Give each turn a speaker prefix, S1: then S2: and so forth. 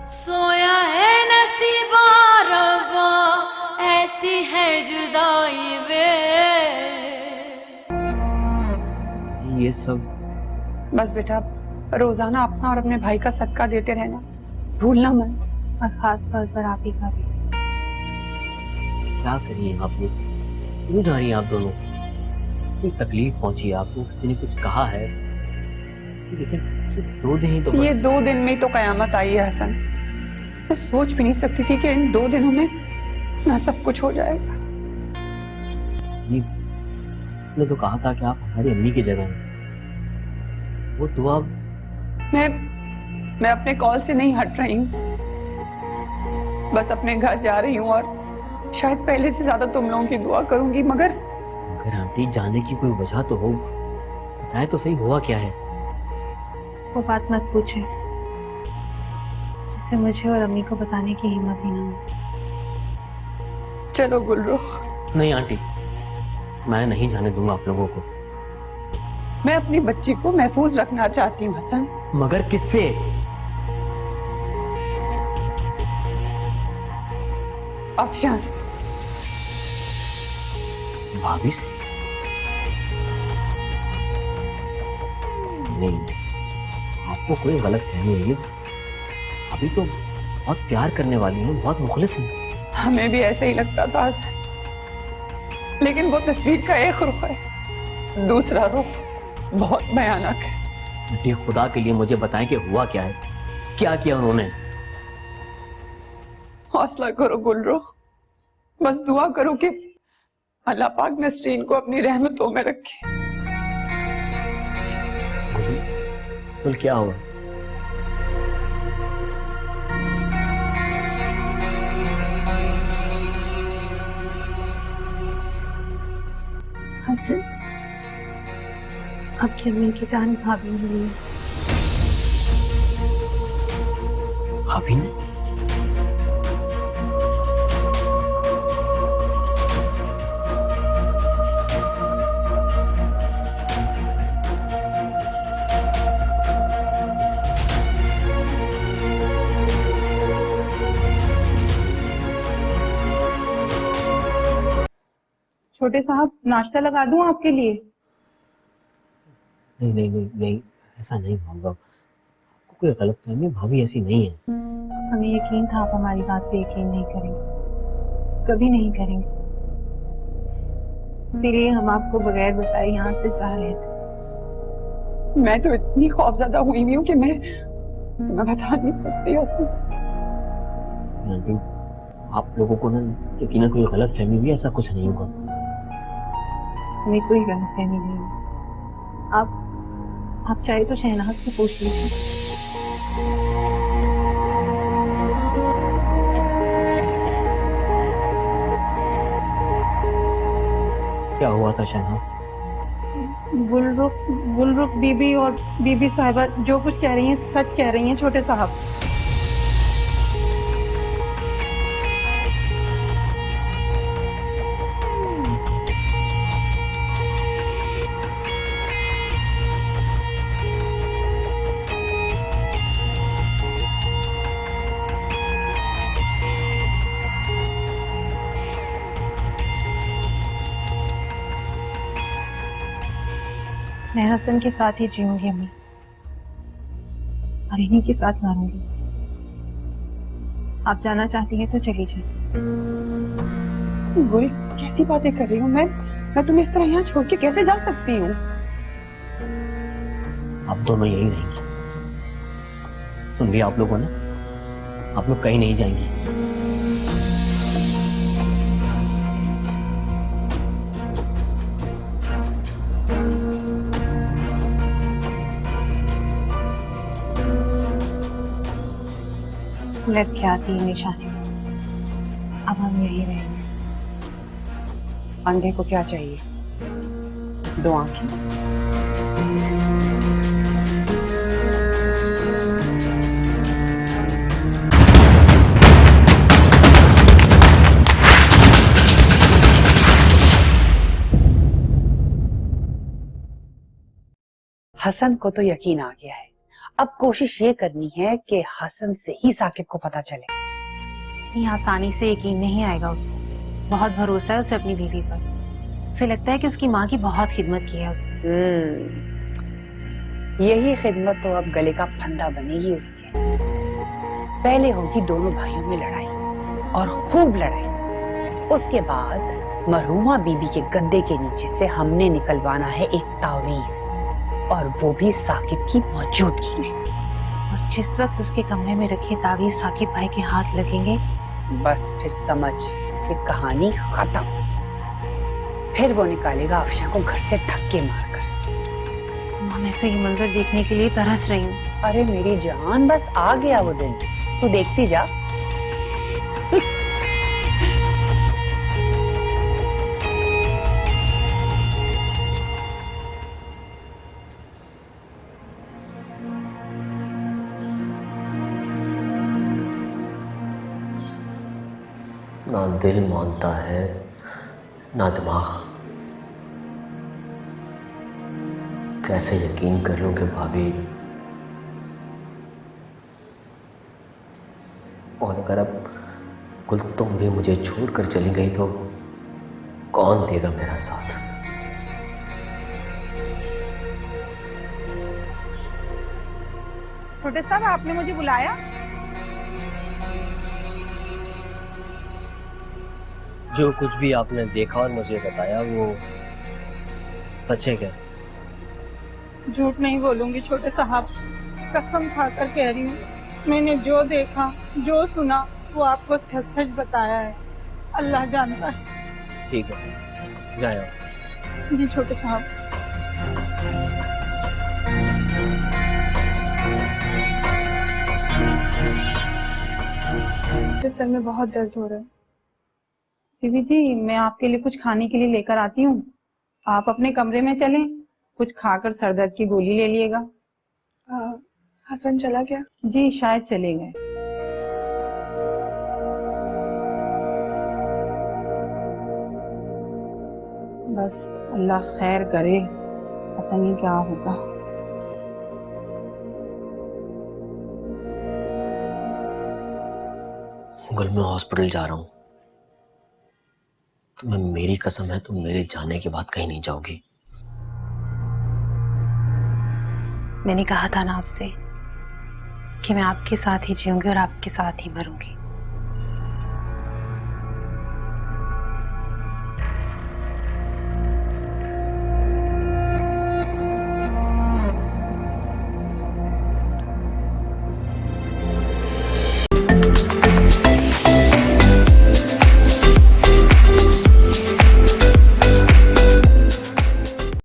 S1: सोया है नसीबा रब्बा, ऐसी है जुदाई वे।
S2: ये सब
S3: बस बेटा, रोजाना अपना और अपने भाई का सदका देते रहना, भूलना मत। और खास तौर पर आप ही का भी।
S2: क्या करिए आप लोग, क्यों जा रही हैं आप दोनों? कोई तकलीफ पहुंची है आपको? किसी ने कुछ कहा है? लेकिन सिर्फ 2 दिन ही तो
S3: ये
S2: बस।
S3: 2 दिन में ही तो कयामत आई है हसन। मैं सोच भी नहीं सकती थी कि इन 2 दिनों में ना सब कुछ हो जाएगा।
S2: ने तो कहा था कि आप हमारी अम्मी की जगह हैं। वो दुआ
S3: मैं अपने कॉल से नहीं हट रही हूँ, बस अपने घर जा रही हूँ और शायद पहले से ज्यादा तुम लोगों की दुआ करूंगी। मगर
S2: आंटी जाने की कोई वजह तो हो, बताए तो सही, हुआ क्या है?
S4: वो बात मत पूछे जिससे मुझे और अम्मी को बताने की हिम्मत ही ना हो।
S3: चलो गुलरुख,
S2: नहीं आंटी, मैं नहीं जाने दूंगा आप लोगों को।
S3: मैं अपनी बच्ची को महफूज रखना चाहती हूँ हसन।
S2: मगर किससे?
S3: अफशान से।
S2: भाभी से? नहीं, आपको कोई गलत फहमी हुई है। अभी तो बहुत प्यार करने वाली है, बहुत मुखलिस है।
S3: हमें भी ऐसे ही लगता था हसन, लेकिन वो तस्वीर का एक रुख है, दूसरा रुख बहुत भयानक है।
S2: आंटी खुदा के लिए मुझे बताएं कि हुआ क्या है, क्या किया उन्होंने?
S3: हौसला करो गुलरुख, बस दुआ करो कि अल्लाह पाक नसरीन को अपनी रहमतों में रखे।
S2: कुल क्या हुआ?
S4: हसन, आपकी अम्मी की जान भाभी ने ली है।
S2: भाभी ने?
S5: छोटे साहब, नाश्ता लगा दूं आपके लिए?
S2: नहीं नहीं नहीं नहीं, ऐसा नहीं होगा। आपको कोई गलत फहमी, भाभी ऐसी नहीं है।
S4: हमें यकीन था आप हमारी बात पे यकीन नहीं करेंगे, कभी नहीं करेंगे, इसीलिए हम आपको बगैर बताए यहाँ से जा रहे थे।
S3: मैं तो इतनी खौफजदा हुई हूँ कि मैं बता नहीं सकती हसन।
S2: आंटी, आप लोगों को ना यकीनन कोई गलत फहमी हुई, ऐसा कुछ नहीं होगा।
S4: हमें कोई गलतफहमी नहीं है। आप चाहे तो शहनाज से पूछ लीजिए।
S2: क्या हुआ था शहनाज?
S5: गुलरुख बीबी और बीबी साहिबा जो कुछ कह रही हैं सच कह रही हैं छोटे साहब।
S4: मैं हसन के साथ ही जीऊंगी अम्मी, और इन्हीं के साथ मरूंगी। आप जाना चाहती हैं तो चली जाइए।
S3: गुल, कैसी बातें कर रही हूँ मैं तुम्हें इस तरह यहाँ छोड़ के कैसे जा सकती हूँ?
S2: आप दोनों यहीं रहेंगी, सुन लिया आप लोगों ने? आप लोग कहीं नहीं जाएंगे।
S4: लग क्या आती है निशानी, अब हम यहीं रहेंगे।
S3: अंधे को क्या चाहिए? 2 आंखें। हसन को तो यकीन आ गया है,
S6: अब कोशिश ये करनी है कि हसन से ही साकिब को पता चले।
S4: इतनी आसानी से यकीन नहीं आएगा उसको। बहुत भरोसा है उसे अपनी बीवी पर। उसे लगता है कि उसकी माँ की बहुत खिदमत की है उसने।
S6: यही खिदमत तो अब गले का फंदा बनेगी उसके। पहले होगी दोनों भाइयों में लड़ाई, और खूब लड़ाई। उसके बाद मरहुमा बीबी के गद्दे के नीचे से हमने निकलवाना है एक तावीज, और वो भी साकिब की मौजूदगी में।
S4: और जिस वक्त उसके कमरे में रखे तावीज साकिब भाई के हाथ लगेंगे,
S6: बस फिर समझ कि कहानी खत्म। फिर वो निकालेगा अफशा को घर से धक्के मारकर।
S4: माँ, मैं तो ये मंजर देखने के लिए तरस रही हूँ।
S6: अरे मेरी जान, बस आ गया वो दिन, तू देखती जा।
S2: ना दिल मानता है ना दिमाग। कैसे यकीन कर लूं कि भाभी, और अगर अब कुलतुम भी मुझे छोड़कर चली गई तो कौन देगा मेरा साथ।
S5: छोटे साहब, आपने मुझे बुलाया?
S2: जो कुछ भी आपने देखा और मुझे बताया वो सच है क्या?
S5: झूठ नहीं बोलूंगी छोटे साहब, कसम खाकर कह रही हूँ। मैंने जो देखा, जो सुना, वो आपको सच सच बताया है। अल्लाह जानता है।
S2: ठीक है, जाए।
S5: जी छोटे साहब।
S7: मुझे सर में बहुत दर्द हो रहा है।
S5: बीबी जी, मैं आपके लिए कुछ खाने के लिए लेकर आती हूँ। आप अपने कमरे में चलें, कुछ खाकर सर दर्द की गोली ले लिएगा।
S7: हसन चला गया?
S5: जी शायद चले गए। बस अल्लाह खैर करे, पता नहीं क्या होगा।
S2: गुल, मैं हॉस्पिटल जा रहा हूँ। तुम्हें मेरी कसम है, तुम मेरे जाने के बाद कहीं नहीं जाओगी।
S4: मैंने कहा था ना आपसे कि मैं आपके साथ ही जीऊंगी और आपके साथ ही मरूंगी।